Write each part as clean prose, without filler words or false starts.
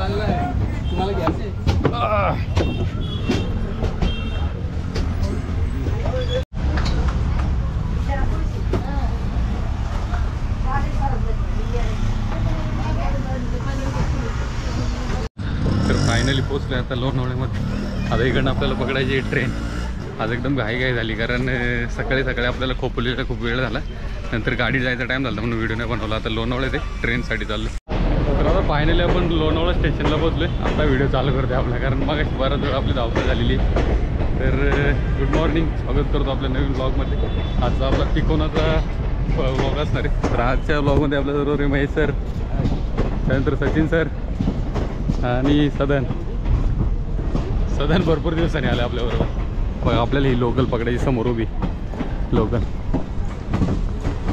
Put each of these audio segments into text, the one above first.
तुम्हाला घ्यायचे तर फायनली पोचलो आता लोणावळ्यामध्ये. आता इकडनं आपल्याला पकडायची ट्रेन. आज एकदम घाई झाली कारण सकाळी आपल्याला खोपोलीला खूप वेळ झाला. नंतर गाडी जायचा टाईम झाला म्हणून व्हिडिओ नाही बनवला. आता लोणावळ्या ते ट्रेनसाठी चाललो. तर आता फायनली आपण लोणावळा स्टेशनला पोचलो आहे. आता व्हिडिओ चालू करते आपला कारण मग बराच वेळ आपली धावपळ झालेली. तर गुड मॉर्निंग, स्वागत करतो आपल्या नवीन ब्लॉगमध्ये. आजचा आपला तिकोनाचा ब्लॉग असणार आहे. तर आजच्या ब्लॉगमध्ये आपल्याबरोबर महेश सर, त्यानंतर सचिन सर आणि सदन भरपूर दिवसांनी आले आपल्याबरोबर. बघा आपल्याला ही लोकल पकडायची समोर उभी लोकल.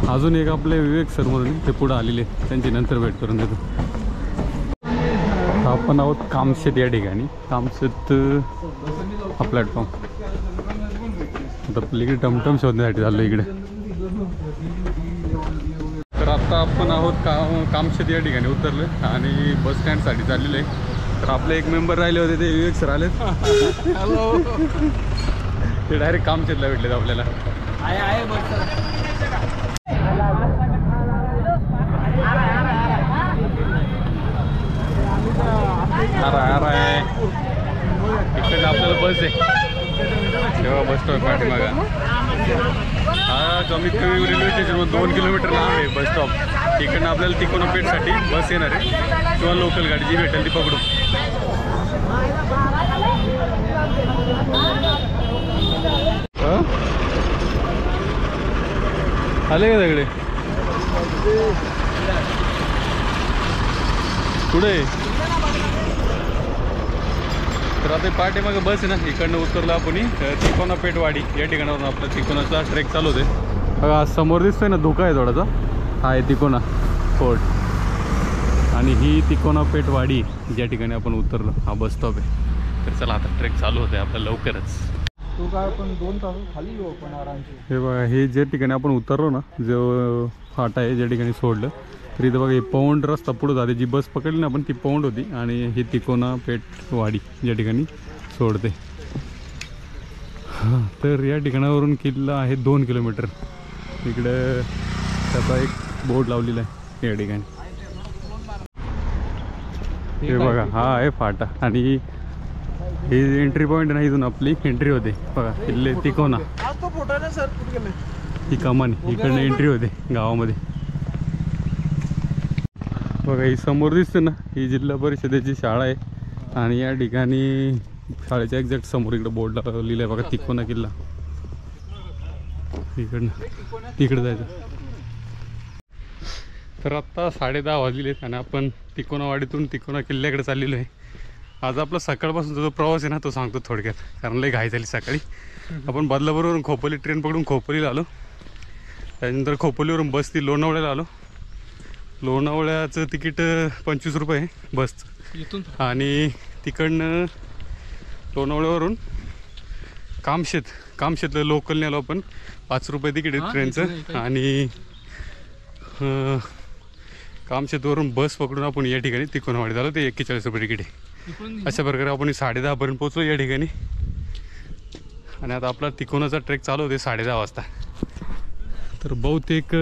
अजून एक आपले विवेक सर म्हणून ते पुढं आलेले, त्यांची नंतर भेट करून देतो. आपण आहोत कामशेत या ठिकाणी. कामशेत हा प्लॅटफॉर्म. आता इकडे टमटम शोधण्यासाठी चाललो इकडे. तर आता आपण आहोत कामशेत या ठिकाणी उतरलो आणि बस स्टँडसाठी चाललेलो आहे. तर आपले एक मेंबर राहिले होते ते विवेक सर आलेत. हॅलो. ते डायरेक्ट कामशेतला भेटलेत आपल्याला. आहे बस इकडे आपल्याला बस आहे तेव्हा बस स्टॉप पाठीमागा. हा कमीत कमी रेल्वे स्टेशनवर 2 किलोमीटर लांब आहे बस स्टॉप. इकडनं आपल्याला तिकोना पेठसाठी बस येणार आहे किंवा लोकल गाडी जी भेटेल ती पकडू. आले का सगळे पुढे? तर आता पाठीमागे बस आहे ना, इकडनं उतरलं आपण तिकोना पेठवाडी या ठिकाणावरून आपला तिकोनाचा ट्रेक चालू होते. बघा समोर दिसतोय ना धोका आहे थोडासा, हा आहे तिकोना फोर्ट आणि ही तिकोना पेठवाडी ज्या ठिकाणी आपण उतरलो हा बस स्टॉप आहे. तर चला आता ट्रेक चालू होते आपला लवकरच. तो काय आपण 2 तास खाली येऊ आपण आरामशी. हे बघा हे ज्या ठिकाणी आपण उतरलो ना, जो फाटा आहे ज्या ठिकाणी सोडलं तर इथं बघा हे पौंड रस्ता पुढं जाते. जी बस पकडली ना आपण ती पौंड होती आणि ही तिकोना पेठवाडी ज्या ठिकाणी सोडते. तर या ठिकाणावरून किल्ला आहे 2 किलोमीटर. इकडं त्याचा एक बोर्ड लावलेला आहे या ठिकाणी. हे बघा हा आहे फाटा आणि ही एंट्री पॉईंट नाही, इथून आपली एंट्री होते. बघा किल्ले तिकोना ही कमानी इकडनं एंट्री होते गावामध्ये. बघा ही समोर दिसते ना, ही जिल्हा परिषदेची शाळा आहे आणि या ठिकाणी शाळेच्या एक्झॅक्ट समोर इकडं बोर्ड लिहिलं आहे बघा तिकोना किल्ला. इकडनं तिकडं जायचं. तर आत्ता 10:30 वाजलेले आणि आपण तिकोनावाडीतून तिकोना किल्ल्याकडे चाललेलो आहे. आज आपला सकाळपासूनचा जो प्रवास आहे ना तो सांगतो थोडक्यात कारण लई घाई झाली सकाळी. आपण बदलापूरवरून खोपोली ट्रेन पकडून खोपोलीला आलो. त्यानंतर खोपोलीवरून बस ती लोणावळ्याला आलो. लोणावळ्याचं तिकीट 25 रुपये आहे बसचं. आणि तिकडनं लोणावळ्यावरून कामशेतला लोकलने आलो आपण. 5 रुपये तिकीट आहे ट्रेनचं. आणि कामशेतवरून बस पकडून आपण या ठिकाणी तिकोनावाडीत आलो. ते 41 रुपये तिकीट आहे. अशा प्रकारे आपण 10:30 पर्यंत पोहोचलो या ठिकाणी. आणि आता आपला तिकोनाचा ट्रेक चालू होते 10:30 वाजता. तर बहुतेक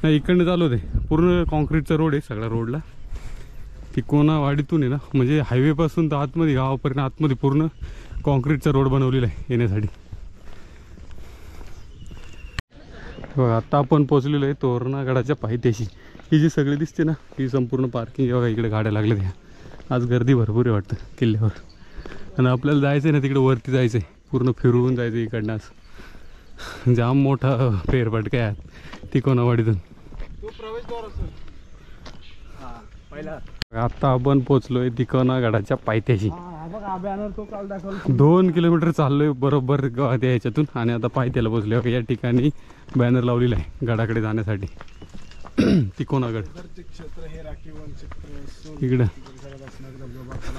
नाही इकडनं चालू होते. पूर्ण कॉन्क्रीटचा रोड आहे सगळ्या रोडला. तिकोनावाडीतून आहे ना, म्हणजे हायवेपासून तर आतमध्ये गावापर्यंत आतमध्ये पूर्ण कॉन्क्रीटचा रोड बनवलेला आहे येण्यासाठी. बघा आता आपण पोचलेलो आहे तोरणागडाच्या पायथ्याशी. ही जी सगळी दिसते ना ही संपूर्ण पार्किंग. बघा इकडे गाड्या लागल्या त्या. आज गर्दी भरपूर आहे वाटतं किल्ल्यावर. आणि आपल्याला जायचं आहे ना तिकडे वरती जायचं आहे, पूर्ण फिरवून जायचं आहे इकडनं. असं जाम मोठा फेरफटका आहे तिकोनावाडीतून. आता आपण पोचलोय तिकोनागडाच्या पायथ्याशी. 2 किलोमीटर चाललोय बरोबर त्या ह्याच्यातून आणि आता पायथ्याला पोचलो. या ठिकाणी बॅनर लावलेला आहे गडाकडे जाण्यासाठी. तिकोनागड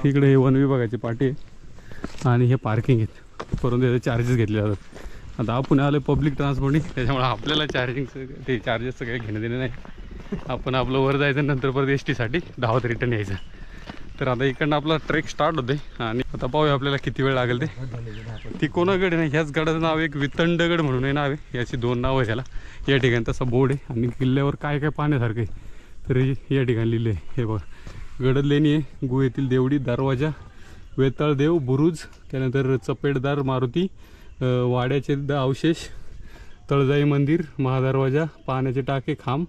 इकडे हे वन विभागाचे पाटे आहे आणि हे पार्किंग आहेत. परंतु त्याचे चार्जेस घेतले जातात. आता आपण आलो पब्लिक ट्रान्सपोर्टने, त्याच्यामुळे आपल्याला चार्जिंगचं ते चार्जेसचं काही घेणं देणं नाही. आपण आपलं वर जायचं नंतर परत ST साठी 10 रिटर्न यायचं. तर आता इकडनं आपला ट्रेक स्टार्ट होते आणि आता पाहूया आपल्याला किती वेळ लागेल ते. ती कोणागड आहे ना, ह्याच गडाचं नाव एक वितंडगड म्हणून आहे नाव आहे, याची 2 नावं आहे त्याला. या ठिकाणी तसा बोर्ड आहे आणि किल्ल्यावर काय काय पाहण्यासारखं आहे तर या ठिकाणी लिहिलं आहे. हे बघा, गडद लेणी आहे, गुहेतील देवडी, दरवाजा, वेताळ देव, बुरुज, त्यानंतर चपेटदार मारुती, वाड्याचे अवशेष, तळजाई मंदिर, महादरवाजा, पाण्याचे टाके, खांब,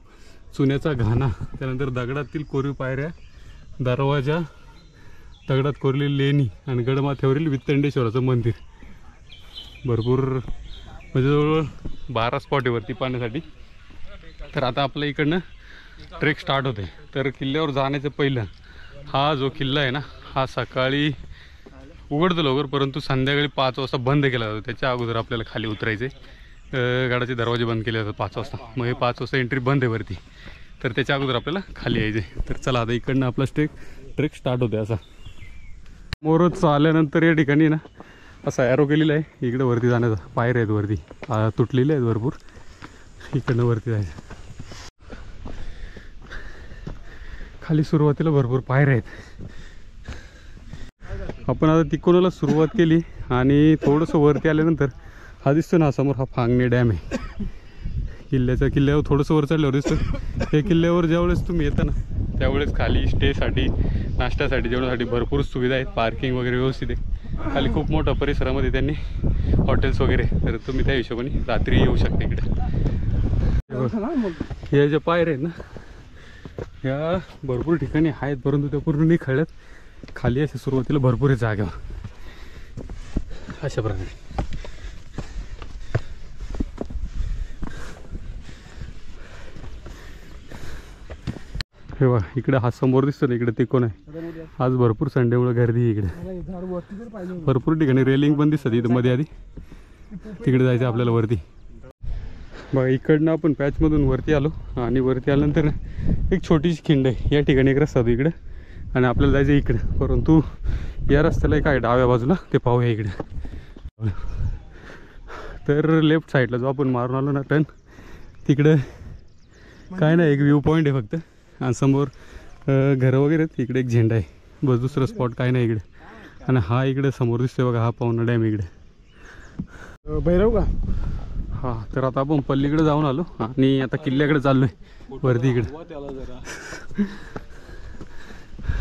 चुन्याचा घाणा, त्यानंतर दगडातील कोरीव पायऱ्या, दरवाजा, दगडात कोरलेली लेणी आणि गडमाथ्यावरील वितंडेश्वराचं मंदिर. भरपूर म्हणजे जवळजवळ 12 स्पॉट आहे वरती पाहण्यासाठी. तर आता आपल्या इकडनं ट्रेक स्टार्ट होते. तर किल्ल्यावर जाण्याचं पहिलं हा जो किल्ला आहे ना, हा सकाळी उघडतो लवकर, परंतु संध्याकाळी 5 वाजता बंद केला जातो. त्याच्या अगोदर आपल्याला खाली उतरायचे. गडाचे दरवाजे बंद केले जातात 5 वाजता. मग हे 5 वाजता एंट्री बंद आहे वरती, तर त्याच्या अगोदर आपल्याला खाली यायचे. तर चला आता इकडनं आपला ट्रेक स्टार्ट होते. असा मोरच आल्यानंतर या ठिकाणी ना असा ॲरो केलेला आहे इकडे वरती जाण्याचा. पायऱ्या आहेत वरती, तुटलेले आहेत भरपूर, इकडनं वरती जायचं. खाली सुरुवातीला भरपूर पायऱ्या आहेत. आपण आता तिकोनाला सुरुवात केली आणि थोडंसं वरती आल्यानंतर हा दिसतो ना समोर, हा फांगणे डॅम आहे. किल्ल्यावर थोडंसं वर चढल्यावर दिसतं. हे किल्ल्यावर ज्यावेळेस तुम्ही येता ना त्यावेळेस खाली स्टेसाठी, नाश्त्यासाठी, जेवणासाठी भरपूर सुविधा आहेत. पार्किंग वगैरे व्यवस्थित आहे. खाली खूप मोठ्या परिसरामध्ये त्यांनी हॉटेल्स वगैरे, तर तुम्ही त्या हिशोबाने रात्री येऊ शकता इकडे. ह्या ज्या पायऱ्या आहेत ना, ह्या भरपूर ठिकाणी आहेत, परंतु त्या पूर्ण नाही खळ्यात. खाली अशा सुरुवातीला भरपूर आहे जागेवर अशा प्रकारे. हे बघा, इकडे हा समोर दिसतो ना, इकडे ते कोण आहे. आज भरपूर संडेमुळे गर्दी आहे इकडे. भरपूर ठिकाणी रेलिंग पण दिसतात इथं मध्ये. आधी तिकडे जायचं आपल्याला वरती. बघा, इकडनं आपण पॅचमधून वरती आलो आणि वरती आल्यानंतर एक छोटीशी खिंड आहे. या ठिकाणी एक रस्ता होतो इकडे आणि आपल्याला जायचं इकडे. परंतु या रस्त्याला काय डाव्या बाजूला ते पाहूया इकडे. तर लेफ्ट साईडला जो आपण मारून आलो ना टर्न, तिकडं काय नाही, एक व्ह्यू पॉईंट आहे फक्त आणि समोर घरं वगैरे आहेत. इकडे एक झेंडा आहे, बस दुसरं स्पॉट काय नाही इकडे. आणि हा इकडे समोर दिसतोय बघा, हा पवना डॅम इकडे भैरव का. हां, तर आता आपण पल्लीकडे जाऊन आलो आणि आता किल्ल्याकडे चाललो आहे वरती इकडे.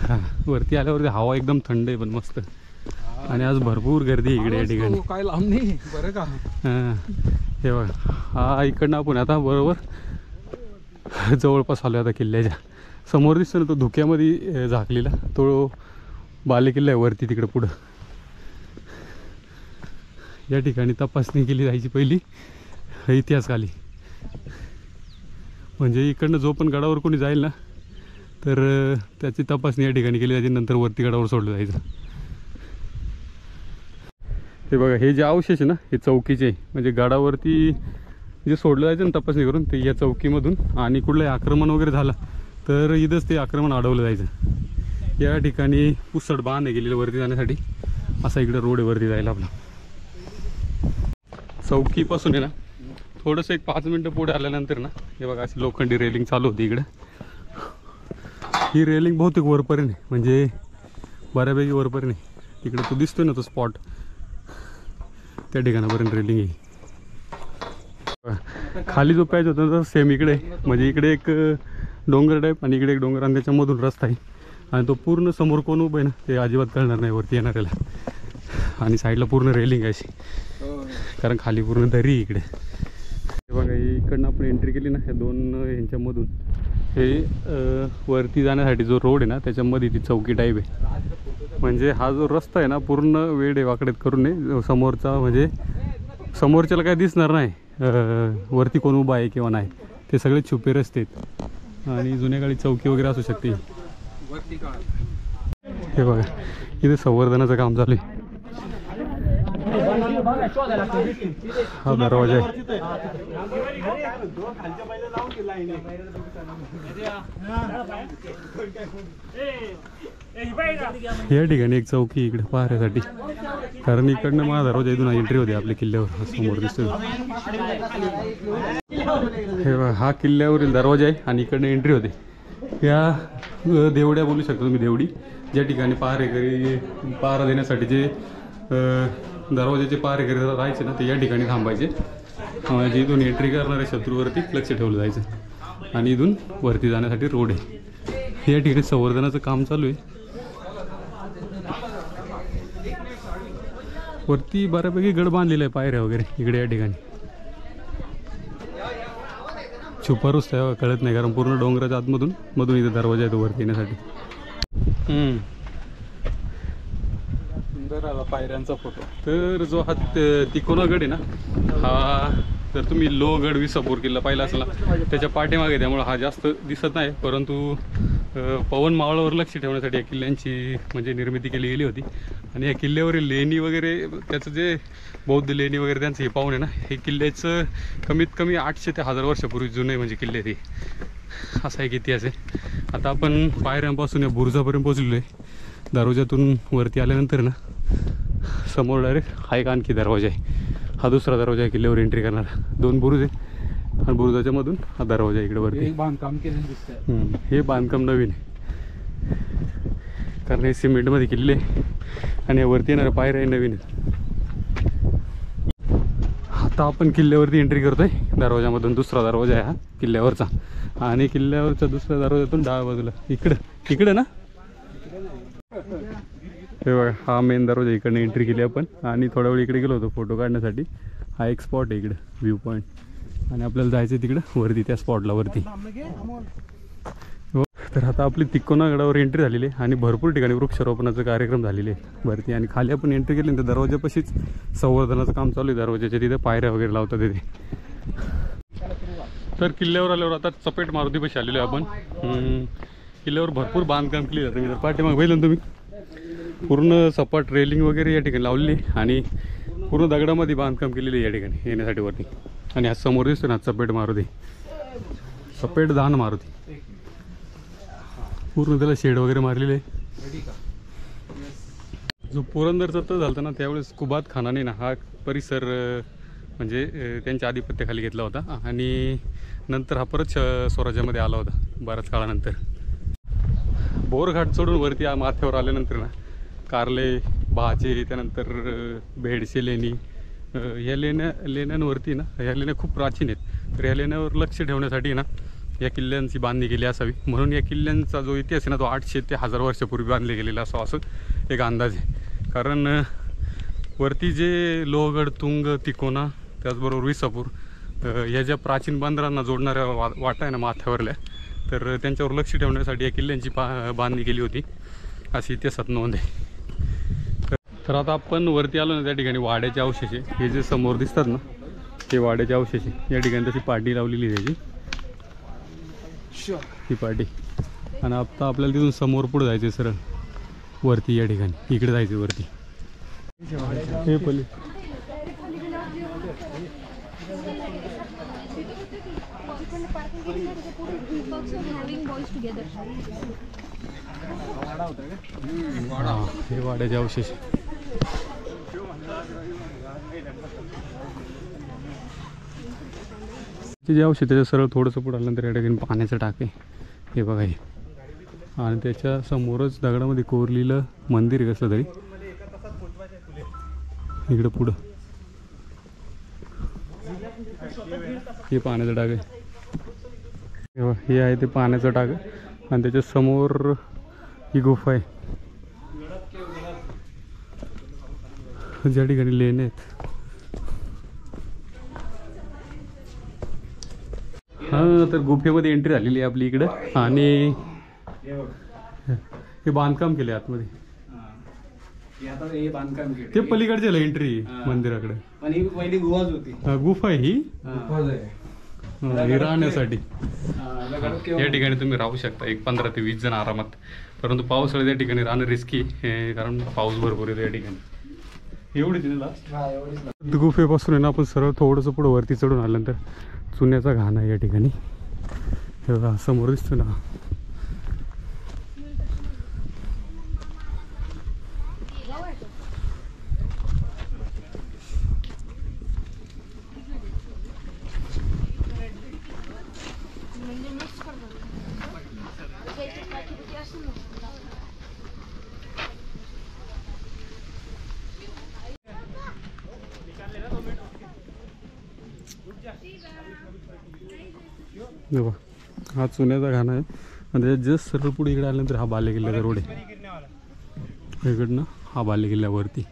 हां, वरती आल्यावरती हवा एकदम थंड आहे पण मस्त. आणि आज भरपूर गर्दी इकडे या ठिकाणी. काय लांब नाही बरं का. हां, हे बघा, हा इकडनं आपण आता बरोबर जवळपास आलो. आता किल्ल्याच्या समोर दिसतो ना तो धुक्यामध्ये झाकलेला, तो बालेकिल्ला आहे वरती तिकडे पुढं. या ठिकाणी तपासणी केली जायची पहिली इतिहासकाली. म्हणजे इकडनं जो पण गडावर कोणी जाईल ना तर त्याची तपासणी या ठिकाणी केली जायची, नंतर वरती गडावर सोडलं जायचं. हे बघा, हे जे अवशेष आहे ना हे चौकीचे, म्हणजे गडावरती जे सोडलं जायचं ना तपासणी करून ते या चौकीमधून. आणि कुठलंही आक्रमण वगैरे झालं तर इथंच ते आक्रमण अडवलं जायचं. या ठिकाणी पुसट बाण आहे गेलेलं वरती जाण्यासाठी. असा इकडे रोड आहे वरती जायला आपला. चौकीपासून आहे ना थोडंसं एक 5 मिनटं पुढे आल्यानंतर ना हे बघा अशी लोखंडी रेलिंग चालू होती इकडे. ही रेलिंग बहुतेक वरपर्यंत आहे, म्हणजे बऱ्यापैकी वरपर्यंत आहे. तिकडे तो दिसतोय ना तो स्पॉट, त्या ठिकाणापर्यंत रेलिंग आहे. खाली जो पॅच होता तर सेम इकडे, म्हणजे इकडे एक डोंगर टाईप आणि इकडे एक डोंगर आणि त्याच्यामधून रस्ता आहे. आणि तो पूर्ण समोर कोण उभं आहे ना ते अजिबात कळणार नाही वरती येणाऱ्याला. आणि साईडला पूर्ण रेलिंग आहे अशी, कारण खाली पूर्ण दरी आहे इकडे. हे बघा, इकडनं आपण एंट्री केली ना ह्या 2 ह्यांच्यामधून, हे वरती जाण्यासाठी जो रोड आहे ना त्याच्यामध्ये ती चौकी टाईप आहे. म्हणजे हा जो रस्ता आहे ना पूर्ण वेडे वाकडेत करून आहे. समोरचा म्हणजे समोरच्याला काय दिसणार नाही वरती कोण उभा आहे किंवा नाही, ते सगळे छुपे रस्ते आहेत. आणि जुन्या काळी चौकी वगैरे असू शकते. हे बघा, इथे संवर्धनाचं काम चालू आहे. हा दरवाजा आहे. या ठिकाणी एक चौकी इकडे पाहण्यासाठी, कारण इकडनं महादरवाजा इथून एंट्री होते आपल्या किल्ल्यावर. समोर दिसतो हे बघा, हा किल्ल्यावरील दरवाजा आहे आणि इकडनं एंट्री होते. या देवड्या बोलू शकता तुम्ही, देवडी, ज्या ठिकाणी पहारेकरी पहारा देण्यासाठी जे दरवाजाचे पहारेकरी राहायचे ना, ते या ठिकाणी थांबायचे. म्हणजे इथून एंट्री करणाऱ्या शत्रूवरती लक्ष ठेवलं जायचं. आणि इथून वरती जाण्यासाठी रोड आहे. या ठिकाणी संवर्धनाचं काम चालू आहे. वरती बऱ्यापैकी गड बांधलेला आहे, पायऱ्या वगैरे इकडे या ठिकाणी. छुपा रस्ता आहे, कळत नाही, कारण पूर्ण डोंगराच्या आतमधून इथं दरवाजा येतो वरती येण्यासाठी. सुंदर आला पायऱ्यांचा फोटो. तर जो हा तिकोना गड आहे ना, हा जर तुम्ही लोहगड विसापूर किल्ला पाहिला असेल ना, त्याच्या पाठीमागे, त्यामुळे हा जास्त दिसत नाही. परंतु पवन मावळावर लक्ष ठेवण्यासाठी या किल्ल्यांची म्हणजे निर्मिती केली गेली होती. आणि या किल्ल्यावरील लेणी वगैरे, त्याचं जे बौद्ध लेणी वगैरे त्यांचं हे पाहून आहे ना, हे किल्ल्याचं कमीत कमी 800 ते 1000 वर्षापूर्वी जुने म्हणजे किल्ले ते, असा एक इतिहास आहे. आता आपण पायऱ्यांपासून या बुरुजापर्यंत पोहोचलेलो आहे. दरवाजातून वरती आल्यानंतर ना, समोर डायरेक्ट हा एक आणखी दरवाजा आहे. हा दुसरा दरवाजा आहे किल्ल्यावर एंट्री करणारा. 2 बुरुज आहे आणि बुरुजाच्या मधून हा दरवाजा आहे इकडे वरती. बांधकाम केलेलं दिसतंय. हे बांधकाम नवीन आहे, कारण हे सिमेंटमध्ये किल्ले आणि वरती येणाऱ्या पायऱ्या नवीन आहेत. आता आपण किल्ल्यावरती एंट्री करतोय दरवाजामधून. दुसरा दरवाजा आहे हा किल्ल्यावरचा. आणि किल्ल्यावरच्या दुसऱ्या दरवाजातून डाव्या बाजूला इकडं ना, हे बघा, हा मेन दरवाजा. इकडनं एंट्री केली आपण आणि थोडा वेळ इकडे गेलो होतो फोटो काढण्यासाठी. हा एक स्पॉट आहे इकडं, व्ह्यू पॉईंट. आणि आपल्याला जायचं आहे तिकडं वरती, त्या स्पॉटला वरती. तर आता आपली तिकोना गडावर एंट्री झालेली आहे आणि भरपूर ठिकाणी वृक्षारोपणाचे कार्यक्रम झालेले आहे वरती. आणि खाली आपण एंट्री केली तर दरवाजापाशीच संवर्धनाचं काम चालू आहे. दरवाजाच्या तिथे पायऱ्या वगैरे लावतात तिथे. तर किल्ल्यावर आल्यावर आता चपेट मारुतीपाशी आलेलो आहे आपण. किल्ल्यावर भरपूर बांधकाम केले जातं. मी तर पाठीमागे बघितलं तुम्ही, पूर्ण सपाट रेलिंग वगैरे या ठिकाणी लावलेली आणि पूर्ण दगडामध्ये बांधकाम केलेले आहे या ठिकाणी येण्यासाठी वरती. आणि आज समोर दिसतो ना चपेट मारुती, चपेट धान मारुती. पूर्ण त्याला शेड वगैरे मारलेले आहे. जो पुरंदरचा तह झाला ना, त्यावेळेस कुबात खानाने ना हा परिसर म्हणजे त्यांच्या आधिपत्याखाली घेतला होता. आणि नंतर हा परत स्वराज्यामध्ये आला होता बऱ्याच काळानंतर. बोरघाट चढून वरती माथ्यावर आल्यानंतर ना, कारले, भाचे, त्यानंतर भेडसे लेणी, ह्या लेण्यांवरती ना, ह्या लेण्या खूप प्राचीन आहेत. तर ह्या लेण्यावर लक्ष ठेवण्यासाठी ना या किल्ल्यांची बांधणी केली असावी. म्हणून या किल्ल्यांचा जो इतिहास आहे ना, तो 800 ते 1000 वर्षापूर्वी बांधले गेलेला असं एक अंदाज आहे. कारण वरती जे लोहगड, तुंग, तिकोना, त्याचबरोबर विसापूर, ह्या ज्या प्राचीन बंदरांना जोडणाऱ्या वाटा आहे ना माथ्यावरल्या, तर त्यांच्यावर लक्ष ठेवण्यासाठी या किल्ल्यांची बांधणी केली होती अशी इतिहासात नोंद आहे. तर आता आपण वरती आलो ना, त्या ठिकाणी वाड्याचे अवशेष आहे. हे जे समोर दिसतात ना, हे वाड्याचे अवशेष आहे. या ठिकाणी तशी पाटी लावलेली आहे त्याची, ही पाटी. आणि आता आपल्याला तिथून समोर पुढे जायचं आहे सरळ वरती. या ठिकाणी इकडे जायचं वरती. हे पहिले हे वाड्याचे अवशेष. जे अवशेष त्याच्या सरळ थोडंसं पुढे आल्यानंतर या ठिकाणी पाण्याचं टाक आहे. हे बघा हे. आणि त्याच्या समोरच दगडामध्ये कोरलेलं मंदिर आहे कसलं तरी. इकडं पुढं हे पाण्याचं टाक आहे. हे आहे ते पाण्याचं टाक. आणि त्याच्या समोर ही गुफा आहे, ज्या ठिकाणी लेण्या आहेत. हां, तर गुफेमध्ये एंट्री झालेली आहे आपली इकडं. आणि हे बांधकाम केले आतमध्ये. ते पलीकडचे एंट्री मंदिराकडे. पहिली गुहाच होती. गुफा आहे ही, राहण्यासाठी. या ठिकाणी तुम्ही राहू शकता 15 ते 20 जण आरामात. परंतु पावसाळ्यात या ठिकाणी राहणं रिस्की, कारण पाऊस भरपूर येतो या ठिकाणी. एवढीच लास्ट गुफेपासून आहे ना, आपण सरळ थोडंसं पुढं वरती चढून आल्यानंतर चुन्याचा घाण आहे या ठिकाणी. समोर दिसतो ना, बघा हा चुन्याचा घाणा आहे आणि त्याच्या जस्ट सरळ पुढे इकडे आल्यानंतर हा बालेकिल्ल्याचा रोड आहे. इकडनं हा बालेकिल्ल्यावरती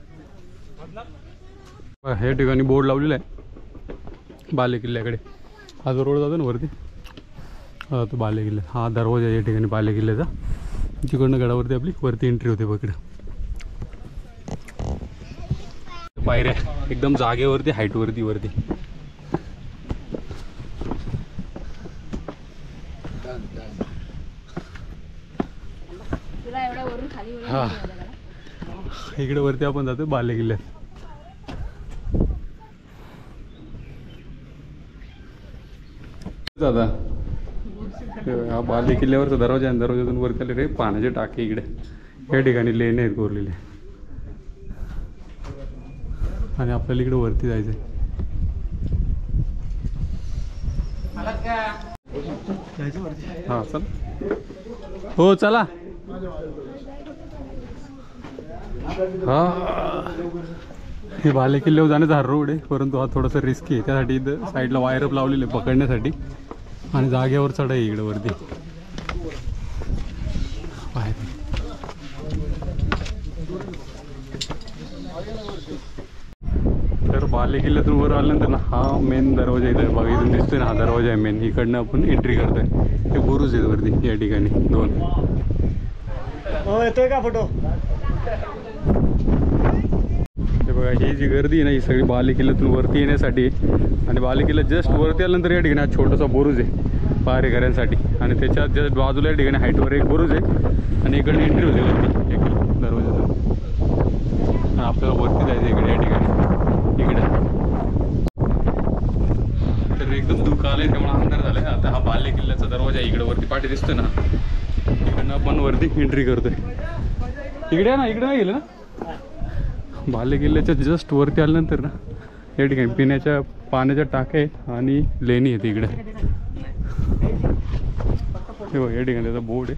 ह्या ठिकाणी बोर्ड लावलेला आहे बालेकिल्ल्याकडे. हा जो रोड जातो ना वरती तो बालेकिल्ला, हा दरवाजा आहे या ठिकाणी बालेकिल्ल्याचा. तिकडनं गडावरती आपली वरती एंट्री होते बघ. पायऱ्या एकदम जागेवरती हाईटवरती वरती. हा इकडे वरती आपण जातो बालेकिल्ल्यात. दादा हा बालेकिल्ल्यावरचा दरवाजा आहे. दरवाजातून वरती आले रे पाण्याचे टाके इकडे या ठिकाणी लेणे आहेत कोरलेले आणि आपल्याला इकडे वरती जायचं आहे. हा चल हो चला. हा हे बालेकिल्ल्यावर जाण्याचा हा रोड आहे, परंतु हा थोडासा रिस्की आहे. त्यासाठी इथं साईडला वायरअप लावलेले पकडण्यासाठी आणि जागेवर चढ आहे इकडे वरती बाहेर. तर बालेकिल्ल्यातून वर आल्यानंतर ना हा मेन दरवाजा इथं बघा, इथून दिसतोय ना हा दरवाजा आहे मेन. इकडनं आपण एंट्री करतोय. हे बुरुज आहेत वरती या ठिकाणी 2. येतोय का फोटो? हे बघा ही जी गर्दी आहे ना ही सगळी बालेकिल्ल्यातून वरती येण्यासाठी. आणि बालेकिल्ला जस्ट वरती आल्यानंतर या ठिकाणी हा छोटासा बुरुज आहे पहारेकऱ्यांसाठी आणि त्याच्या जस्ट बाजूला या ठिकाणी हाईटवर एक बुरुज आहे आणि इकडे एंट्री होते वरती एक दरवाजातून. आणि आपल्याला वरती जायचं इकडे या ठिकाणी इकडे. तर एकदम धुकं आलं आहे त्यामुळे अंधार झाला आहे. आता हा बालेकिल्ल्याचा दरवाजा इकडे वरती पाठी दिसतोय ना, इकडनं आपण वरती एंट्री करतोय. इकडे ना, इकडे नाही गेलं ना. बालेकिल्ल्याच्या जस्ट वरती आल्यानंतर ना या ठिकाणी पिण्याच्या पाण्याच्या टाक्या आहेत आणि लेणी आहेत इकडे. हे बघ या ठिकाणी त्याचा बोर्ड आहे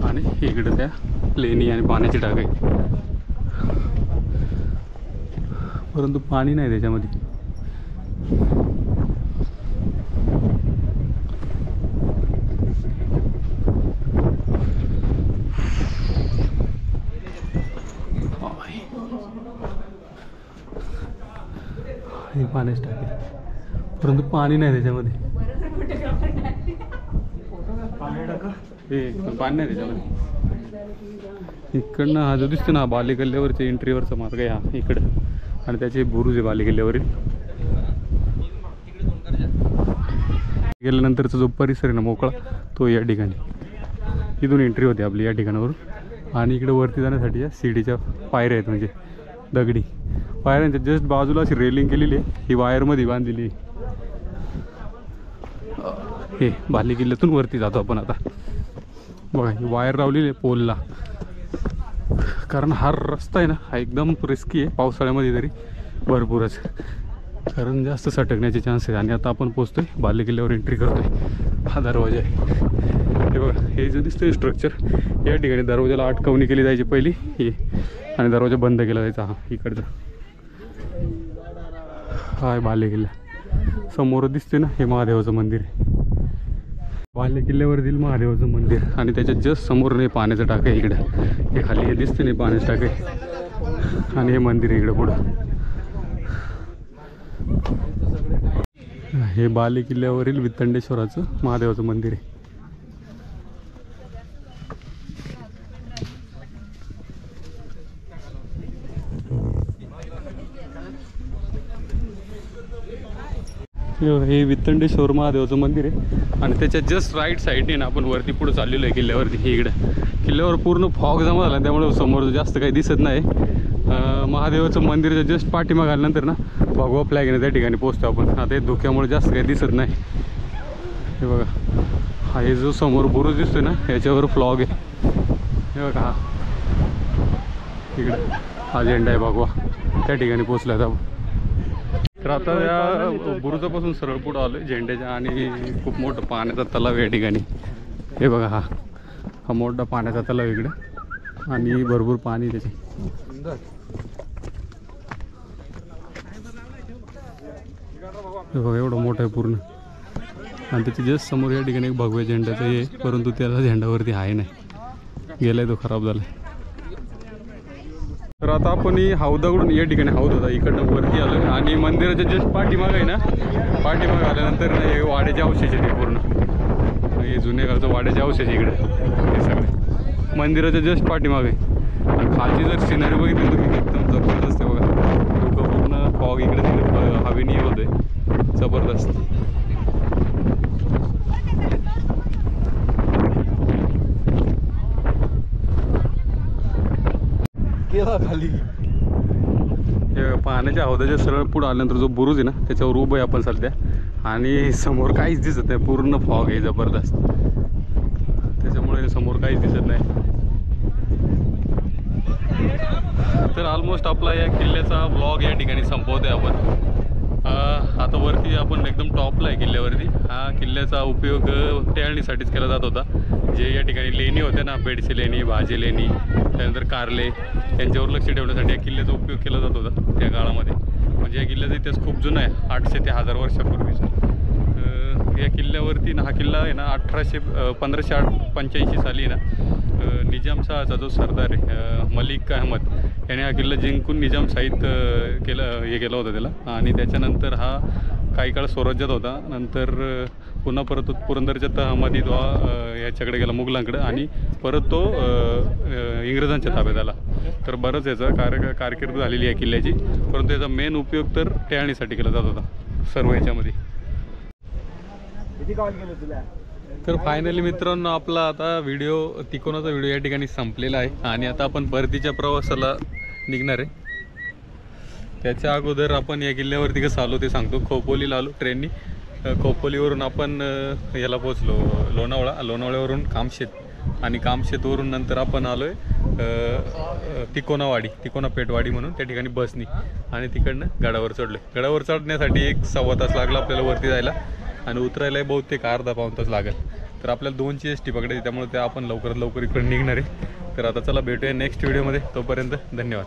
आणि इकडे त्या लेणी आणि पाण्याची टाक आहे, परंतु पाणी नाही त्याच्यामध्ये. हे पाण्याची टाक आहे परंतु पाणी नाही त्याच्यामध्ये. हे पाणी नाही त्याच्यामध्ये. इकडनं हा जो दिसतो ना बालेकिल्ल्यावरच्या एंट्रीवरचा मार्ग आहे हा इकडं आणि त्याचे बुरुज आहे बालेकिल्ल्यावरील. गेल्यानंतरचा जो परिसर आहे ना मोकळा तो या ठिकाणी. इथून एंट्री होते आपली या ठिकाणावरून आणि इकडे वरती जाण्यासाठी या सीडीच्या पायऱ्या आहेत म्हणजे दगडी पायऱ्यांच्या जस्ट बाजूला अशी रेलिंग केलेली आहे. ही वायरमध्ये बांधलेली आहे. हे बालेकिल्ल्यातून वरती जातो आपण आता. बघा ही वायर लावलेली आहे पोलला, कारण हा रस्ता आहे ना हा एकदम रिस्की आहे पावसाळ्यामध्ये तरी भरपूरच, कारण जास्त सटकण्याचे चान्स आहेत. आणि आता आपण पोचतोय बालेकिल्ल्यावर एंट्री करतोय. हा दरवाजा आहे. हे बघा हे जे दिसतंय स्ट्रक्चर या ठिकाणी दरवाजाला अटकवणी केली जायची पहिली ही आणि दरवाजा बंद केला जायचा हा इकडचा. हा आहे बालेकिल्ला. समोर दिसते ना हे महादेवाचं मंदिर आहे. बालेकिल्ल्यावरील महादेवाचं मंदिर आणि त्याच्या जस्ट समोर हे पाण्याचं टाक आहे इकडं. हे खाली हे दिसते नाही पाण्याचं टाक आहे आणि हे मंदिर आहे इकडं पुढं. हे बालेकिल्ल्यावरील वितंडेश्वराचं महादेवाचं मंदिर आहे. हे वितंडेश्वर महादेवाचं मंदिर आहे आणि त्याच्या जस्ट राईट साईडने ना आपण वरती पुढे चाललेलो आहे किल्ल्यावरती. हे इकडं किल्ल्यावर पूर्ण फॉग जमा झाला त्यामुळे समोर जास्त काही दिसत नाही. महादेवाचं मंदिरच्या जस्ट पाठीमाग आल्यानंतर ना भगवा फ्लॅग आहे त्या ठिकाणी पोहोचतो आपण. आता हे धुक्यामुळे जास्त काही दिसत नाही. हे बघा हा हे जो समोर बुरुज दिसतोय ना ह्याच्यावर फ्लॉग आहे. हे बघा हा इकडं हा झेंडा आहे भगवा त्या ठिकाणी पोहोचला आहे आपण. तर आता या बुरुजापासून सरळ पुढं आलो आहे झेंड्याच्या आणि खूप मोठं पाण्याचा तलाव या ठिकाणी. हे बघा हा मोठा पाण्याचा तलाव इकडे आणि भरपूर पाणी त्याचे. हे बघा एवढं मोठं आहे पूर्ण. आणि त्याच्या जस्ट समोर या ठिकाणी एक भगव्या झेंड्याचं आहे, परंतु त्याला झेंडावरती आहे नाही, गेलाय तो, खराब झाला. तर आता आपण हौदाकडून या ठिकाणी हौद होता इकडनं वरती आलो आणि मंदिराच्या जस्ट पाठीमाग आहे ना, पाठीमाग आल्यानंतर हे वाड्याचे अवशेष आहे ते पूर्ण, हे जुन्या काळचं वाड्याचे अवशेष इकडे हे सगळे मंदिराच्या जस्ट पाठीमाग आहे. आणि खालची जर सिनरी बघितली तुम्ही एकदम जबरदस्त आहे बघा, डोकं पूर्ण फॉग इकडे तिकडे हवेनी होतोय, जबरदस्त. खाली पाण्याच्या हौदाच्या सरळ पुढं आल्यानंतर जो बुरुज आहे ना त्याच्यावर उभं आहे आपण सध्या, आणि समोर काहीच दिसत नाही, पूर्ण फॉग आहे जबरदस्त, त्याच्यामुळे समोर काहीच दिसत नाही. तर ऑलमोस्ट आपला या किल्ल्याचा ब्लॉग या ठिकाणी संपवतोय आपण. आता वरती आपण एकदम टॉपला आहे किल्ल्यावरती. हा किल्ल्याचा उपयोग टेळणीसाठीच केला जात होता. जे या ठिकाणी लेणी होत्या ना, बेडसे लेणी, भाजी लेणी, त्यानंतर कारले, यांच्यावर लक्ष ठेवण्यासाठी या किल्ल्याचा उपयोग केला जात होता त्या काळामध्ये. म्हणजे या किल्ल्याचा इतिहास खूप जुना आहे, 800 ते 1000 वर्षापूर्वीचा. या किल्ल्यावरती ना, हा किल्ला आहे ना 1585 साली ना निजामशाहचा जो सरदार आहे मलिक अहमद याने हा किल्ला जिंकून निजामशाहीत केलं होतं त्याला. आणि त्याच्यानंतर हा काही काळ स्वराज्यात होता, नंतर पुन्हा परत पुरंदरच्या तहमदी याच्याकडे गेला मुघलांकडे, आणि परत तो इंग्रजांच्या ताब्यात आला. तर बरंच याचा कारकीर्द झालेली आहे किल्ल्याची, परंतु याचा मेन उपयोग तर टेळणीसाठी केला जात होता सर्व याच्यामध्ये. तर फायनली मित्रांनो आपला आता तिकोनाचा व्हिडिओ या ठिकाणी संपलेला आहे, आणि आता आपण परतीच्या प्रवासाला निघणार आहे. त्याच्या अगोदर आपण या किल्ल्यावरती कसं आलो ते सांगतो. खोपोलीला आलो ट्रेननी, खोपोलीवरून आपण याला पोचलो लोणावळ्यावरून कामशेत, आणि कामशेतवरून नंतर आपण आलो आहे तिकोना पेटवाडी म्हणून त्या ठिकाणी बसनी, आणि तिकडनं गडावर चढलो. गडावर चढण्यासाठी 1-1.25 तास लागला आपल्याला वरती जायला, आणि उतरायला बहुतेक अर्धा-पाऊण तास लागेल. तर आपल्याला 2ची एसटी पकडायची, त्यामुळे ते आपण लवकरात लवकर इकडे निघणार आहे. तर आता चला भेटूया नेक्स्ट व्हिडिओमध्ये, तोपर्यंत धन्यवाद.